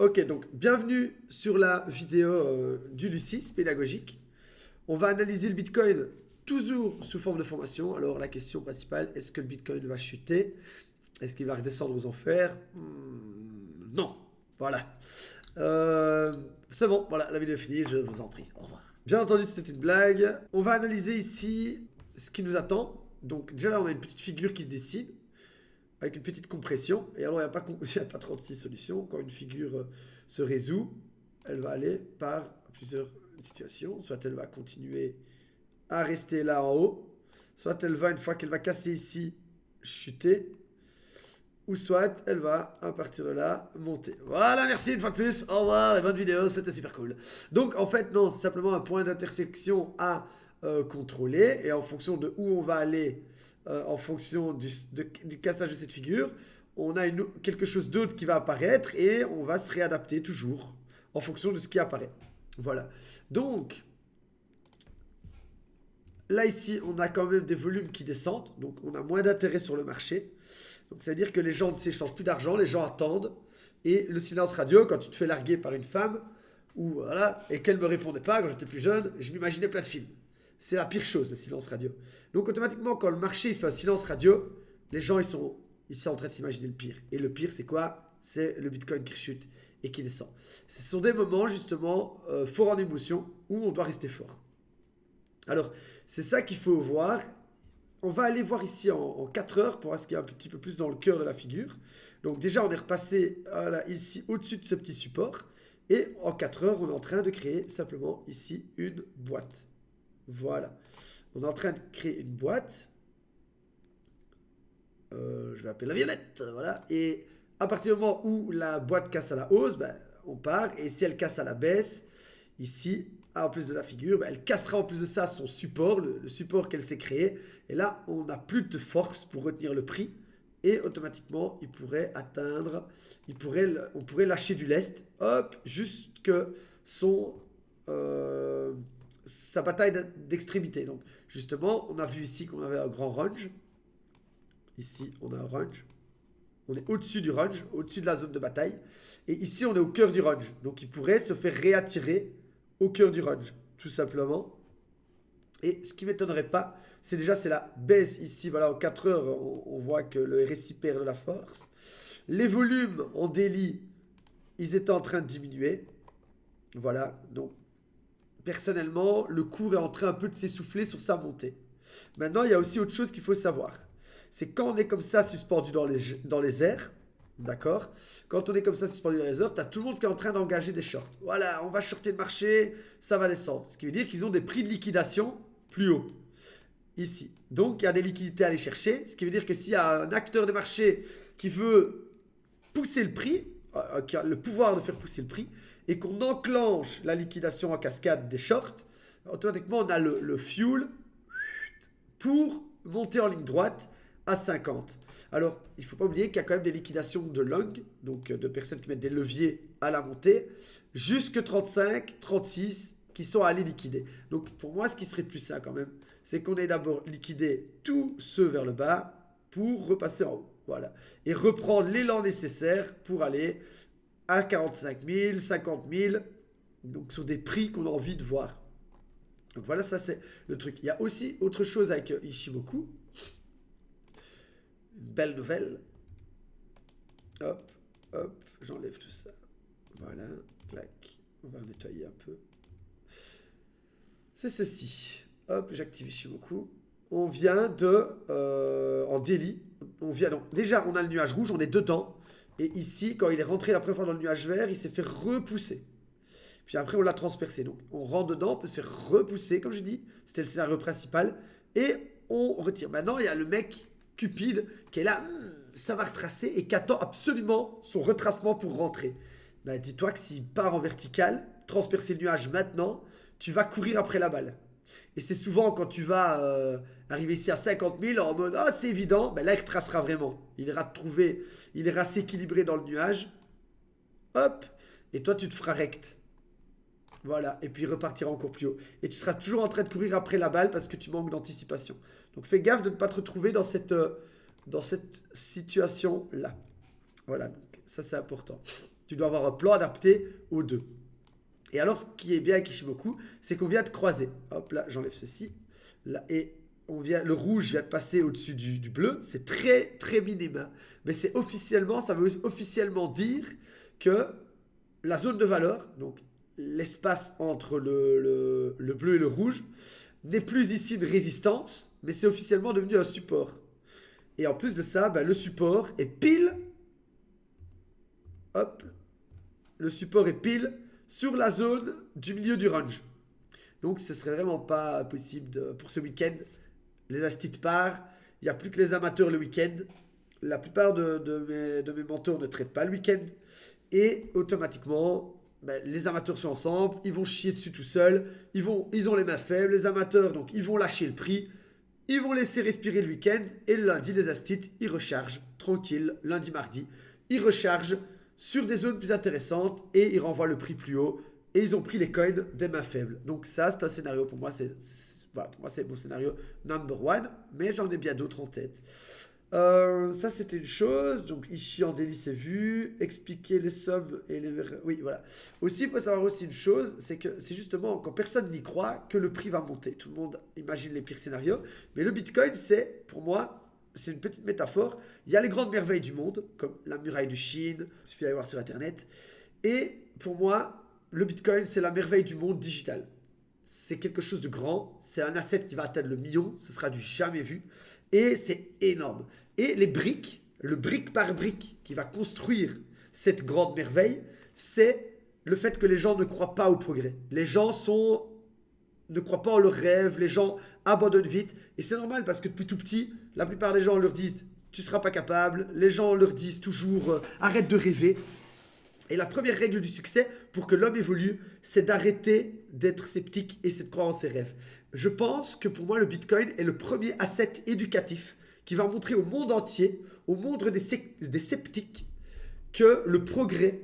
Ok, donc bienvenue sur la vidéo du Lucis pédagogique. On va analyser le Bitcoin toujours sous forme de formation. Alors la question principale, est-ce que le Bitcoin va chuter? Est-ce qu'il va redescendre aux enfers? Non. Voilà. C'est bon, voilà, la vidéo est finie, je vous en prie. Au revoir. Bien entendu, c'était une blague. On va analyser ici ce qui nous attend. Donc déjà là, on a une petite figure qui se dessine avec une petite compression. Et alors, il n'y a pas 36 solutions. Quand une figure se résout, elle va aller par plusieurs situations. Soit elle va continuer à rester là en haut, soit elle va, une fois qu'elle va casser ici, chuter, ou soit elle va, à partir de là, monter. Voilà, merci une fois de plus. Au revoir et bonne vidéo, c'était super cool. Donc, en fait, non, c'est simplement un point d'intersection à contrôler. Et en fonction de où on va aller, en fonction du cassage de cette figure, on a quelque chose d'autre qui va apparaître et on va se réadapter toujours en fonction de ce qui apparaît. Voilà. Donc, là, ici, on a quand même des volumes qui descendent. Donc, on a moins d'intérêt sur le marché. Donc, c'est-à-dire que les gens ne s'échangent plus d'argent, les gens attendent. Et le silence radio, quand tu te fais larguer par une femme, ou voilà, et qu'elle ne me répondait pas quand j'étais plus jeune, je m'imaginais plein de films. C'est la pire chose, le silence radio. Donc, automatiquement, quand le marché fait un silence radio, les gens, ils sont en train de s'imaginer le pire. Et le pire, c'est quoi? C'est le Bitcoin qui chute et qui descend. Ce sont des moments, justement, forts en émotion, où on doit rester fort. Alors, c'est ça qu'il faut voir. On va aller voir ici en 4 heures pour voir ce qui est un petit peu plus dans le cœur de la figure. Donc déjà, on est repassé ici au-dessus de ce petit support. Et en 4 heures, on est en train de créer simplement ici une boîte. Voilà. On est en train de créer une boîte. Je vais l'appeler la violette. Voilà. Et à partir du moment où la boîte casse à la hausse, ben, on part. Et si elle casse à la baisse, ici, en plus de la figure, elle cassera en plus de ça son support, le support qu'elle s'est créé. Et là, on n'a plus de force pour retenir le prix. Et automatiquement, il pourrait atteindre, on pourrait lâcher du lest, hop, jusque sa bataille d'extrémité. Donc, justement, on a vu ici qu'on avait un grand range. Ici, on a un range. On est au-dessus du range, au-dessus de la zone de bataille. Et ici, on est au cœur du range. Donc, il pourrait se faire réattirer au cœur du range, tout simplement. Et ce qui ne m'étonnerait pas, c'est la baisse ici. Voilà, en 4 heures, on voit que le RSI perd de la force. Les volumes en daily, ils étaient en train de diminuer. Voilà, donc personnellement, le cours est en train un peu de s'essouffler sur sa montée. Maintenant, il y a aussi autre chose qu'il faut savoir. C'est quand on est comme ça suspendu dans les airs, d'accord? Quand on est comme ça suspendu dans les airs, tu as tout le monde qui est en train d'engager des shorts. Voilà, on va shorter le marché, ça va descendre. Ce qui veut dire qu'ils ont des prix de liquidation plus hauts. Ici. Donc, il y a des liquidités à aller chercher. Ce qui veut dire que s'il y a un acteur de marché qui veut pousser le prix, qui a le pouvoir de faire pousser le prix, et qu'on enclenche la liquidation en cascade des shorts, automatiquement, on a le fuel pour monter en ligne droite à 50. Alors, il ne faut pas oublier qu'il y a quand même des liquidations de long, donc de personnes qui mettent des leviers à la montée, jusque 35, 36 qui sont allés liquider. Donc, pour moi, ce qui serait plus ça quand même, c'est qu'on ait d'abord liquidé tous ceux vers le bas pour repasser en haut. Voilà. Et reprendre l'élan nécessaire pour aller à 45 000, 50 000, donc sur des prix qu'on a envie de voir. Donc voilà, ça c'est le truc. Il y a aussi autre chose avec Ishimoku. Une belle nouvelle. Hop, hop, j'enlève tout ça. Voilà, clac. On va nettoyer un peu. C'est ceci. Hop, j'active Ishimoku. On vient en daily. Donc, déjà, on a le nuage rouge, on est dedans. Et ici, quand il est rentré la première fois dans le nuage vert, il s'est fait repousser. Puis après, on l'a transpercé. Donc, on rentre dedans, on peut se faire repousser, comme je dis. C'était le scénario principal. Et on retire. Maintenant, il y a le mec cupide qui est là, ça va retracer et qui attend absolument son retracement pour rentrer. Ben, dis-toi que s'il part en vertical, transpercer le nuage maintenant, tu vas courir après la balle. Et c'est souvent quand tu vas arriver ici à 50 000 en mode « Ah, c'est évident », ben là, il retracera vraiment. Il ira s'équilibrer dans le nuage. Hop, et toi, tu te feras rect. Voilà, et puis il repartira encore plus haut. Et tu seras toujours en train de courir après la balle parce que tu manques d'anticipation. Donc fais gaffe de ne pas te retrouver dans cette situation-là. Voilà, donc ça c'est important. tu dois avoir un plan adapté aux deux. Et alors, ce qui est bien avec Ishimoku, c'est qu'on vient de croiser. Hop, là, j'enlève ceci. Là, et le rouge vient de passer au-dessus du bleu. C'est très, très minime. Hein. Mais c'est officiellement, ça veut officiellement dire que la zone de valeur, donc l'espace entre le bleu et le rouge, n'est plus ici une résistance, mais c'est officiellement devenu un support. Et en plus de ça, ben, le support est pile... Hop. Le support est pile sur la zone du milieu du range. Donc ce serait vraiment pas possible pour ce week-end. Les astites partent, il n'y a plus que les amateurs le week-end. La plupart de mes mentors ne traitent pas le week-end. Et automatiquement, ben, les amateurs sont ensemble, ils vont chier dessus tout seuls, ils ont les mains faibles, les amateurs, donc ils vont lâcher le prix, ils vont laisser respirer le week-end, et le lundi, les astites, ils rechargent, tranquille, lundi, mardi, ils rechargent sur des zones plus intéressantes, et ils renvoient le prix plus haut, et ils ont pris les coins des mains faibles. Donc ça, c'est un scénario, pour moi, voilà, pour moi, c'est mon scénario number one, mais j'en ai bien d'autres en tête. Ça c'était une chose, donc ici en délit c'est vu, expliquer les sommes et les... Oui voilà. Aussi il faut savoir aussi une chose, c'est que c'est justement quand personne n'y croit que le prix va monter. Tout le monde imagine les pires scénarios, mais le Bitcoin c'est, pour moi, c'est une petite métaphore. Il y a les grandes merveilles du monde, comme la muraille de Chine, il suffit d'aller voir sur internet, et pour moi, le Bitcoin c'est la merveille du monde digital. C'est quelque chose de grand, c'est un asset qui va atteindre le million, ce sera du jamais vu, et c'est énorme. Et les briques, le brique par brique qui va construire cette grande merveille, c'est le fait que les gens ne croient pas au progrès. Les gens ne croient pas en leurs rêves, les gens abandonnent vite, et c'est normal parce que depuis tout petit, la plupart des gens leur disent « tu ne seras pas capable », les gens leur disent toujours « arrête de rêver ». Et la première règle du succès pour que l'homme évolue, c'est d'arrêter d'être sceptique et c'est de croire en ses rêves. Je pense que pour moi, le Bitcoin est le premier asset éducatif qui va montrer au monde entier, au monde des sceptiques, que le progrès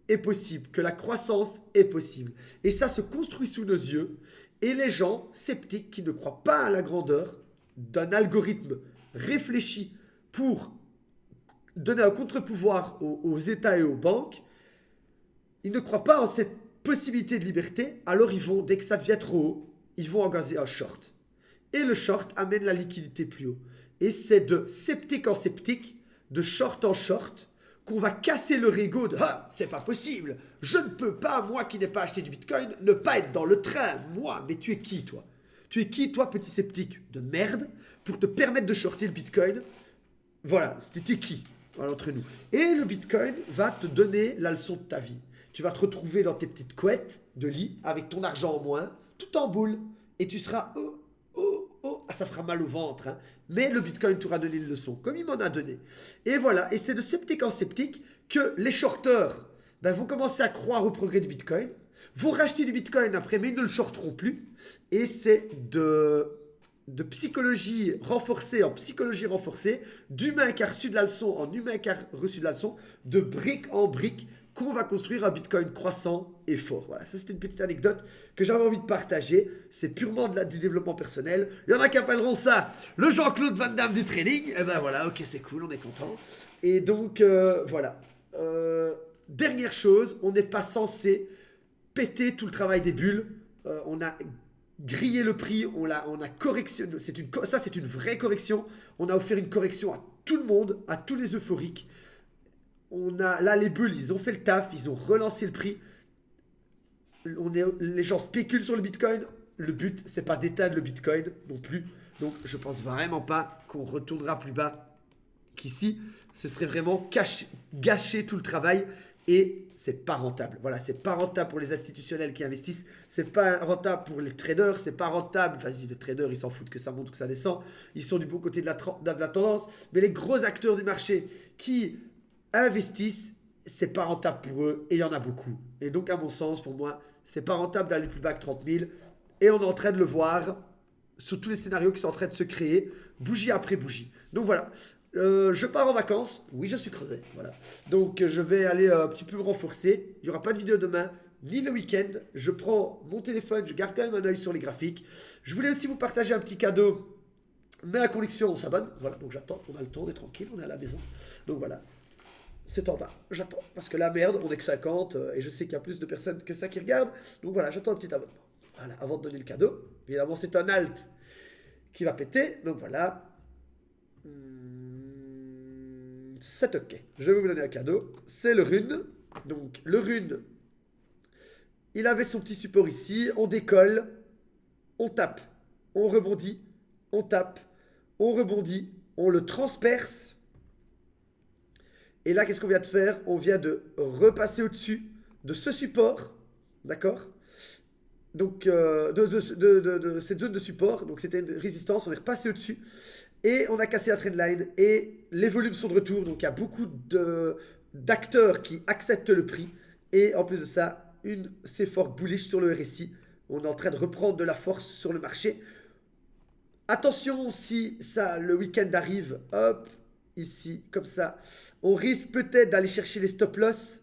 est possible, que la croissance est possible. Et ça se construit sous nos yeux. Et les gens sceptiques qui ne croient pas à la grandeur d'un algorithme réfléchi pour donner un contre-pouvoir aux États et aux banques, ils ne croient pas en cette possibilité de liberté, alors ils vont, dès que ça devient trop haut, ils vont engager un short. Et le short amène la liquidité plus haut. Et c'est de sceptique en sceptique, de short en short, qu'on va casser leur ego de « Ah, c'est pas possible, je ne peux pas, moi qui n'ai pas acheté du Bitcoin, ne pas être dans le train, moi, mais tu es qui toi ? Tu es qui toi, petit sceptique de merde, pour te permettre de shorter le Bitcoin ? Voilà, c'était qui ? Voilà, entre nous. Et le Bitcoin va te donner la leçon de ta vie. Tu vas te retrouver dans tes petites couettes de lit avec ton argent en moins, tout en boule, et tu seras ah, ça fera mal au ventre, hein. Mais le Bitcoin t'aura donné une leçon, comme il m'en a donné. Et voilà, et c'est de sceptique en sceptique que les shorteurs vont commencer à croire au progrès du Bitcoin, vont racheter du Bitcoin après, mais ils ne le shorteront plus. Et c'est de psychologie renforcée en psychologie renforcée, d'humain qui a reçu de la leçon en humain qui a reçu de la leçon, de brique en brique, qu'on va construire un Bitcoin croissant et fort. Voilà, ça c'était une petite anecdote que j'avais envie de partager. C'est purement du développement personnel. Il y en a qui appelleront ça le Jean-Claude Van Damme du trading. Et ben voilà, ok, c'est cool, on est content. Et donc, voilà. Dernière chose, on n'est pas censé péter tout le travail des bulles. On a grillé le prix, on a correctionné. Ça, c'est une vraie correction. On a offert une correction à tout le monde, à tous les euphoriques. Là, les bulles, ils ont fait le taf, ils ont relancé le prix. Les gens spéculent sur le Bitcoin. Le but, c'est pas d'éteindre le Bitcoin non plus. Donc, je pense vraiment pas qu'on retournera plus bas qu'ici. Ce serait vraiment gâcher tout le travail et c'est pas rentable. Voilà, c'est pas rentable pour les institutionnels qui investissent. C'est pas rentable pour les traders. C'est pas rentable. Vas-y, les traders, ils s'en foutent que ça monte ou que ça descend. Ils sont du bon côté de la tendance. Mais les gros acteurs du marché qui investissent, c'est pas rentable pour eux et il y en a beaucoup. Et donc, à mon sens, pour moi, c'est pas rentable d'aller plus bas que 30 000 et on est en train de le voir sur tous les scénarios qui sont en train de se créer, bougie après bougie. Donc voilà, je pars en vacances. Oui, je suis crevé. Voilà. Donc, je vais aller un petit peu me renforcer. Il n'y aura pas de vidéo demain, ni le week-end. Je prends mon téléphone, je garde quand même un œil sur les graphiques. Je voulais aussi vous partager un petit cadeau. Mais la connexion, on s'abonne. Voilà, donc j'attends, on a le temps, on est tranquille, on est à la maison. Donc voilà. c'est en bas. J'attends. Parce que la merde, on est que 50 et je sais qu'il y a plus de personnes que ça qui regardent. Donc voilà, j'attends un petit abonnement. Voilà, avant de donner le cadeau. Évidemment, c'est un alt qui va péter. Donc voilà. C'est ok. Je vais vous donner un cadeau. C'est le rune. Donc le rune, il avait son petit support ici. On décolle. On tape. On rebondit. On tape. On rebondit. On le transperce. Et là, qu'est-ce qu'on vient de faire? On vient de repasser au-dessus de ce support. D'accord? Donc, de cette zone de support. Donc, c'était une résistance. On est repassé au-dessus. Et on a cassé la trendline. Et les volumes sont de retour. Donc, il y a beaucoup d'acteurs qui acceptent le prix. Et en plus de ça, une c'est fort bullish sur le RSI. On est en train de reprendre de la force sur le marché. Attention, si ça, le week-end arrive, hop, ici, comme ça, on risque peut-être d'aller chercher les stop-loss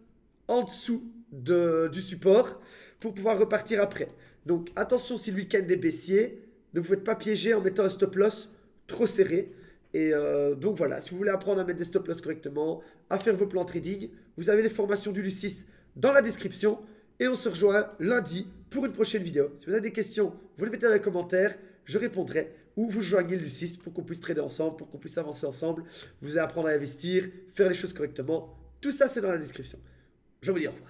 en dessous du support pour pouvoir repartir après. Donc attention si le week-end est baissier, ne vous faites pas piéger en mettant un stop-loss trop serré. Et donc voilà, si vous voulez apprendre à mettre des stop-loss correctement, à faire vos plans trading, vous avez les formations du Lucis dans la description. Et on se rejoint lundi pour une prochaine vidéo. Si vous avez des questions, vous les mettez dans les commentaires, je répondrai. Ou vous joignez le Lucis pour qu'on puisse trader ensemble, pour qu'on puisse avancer ensemble. Vous allez apprendre à investir, faire les choses correctement. Tout ça, c'est dans la description. Je vous dis au revoir.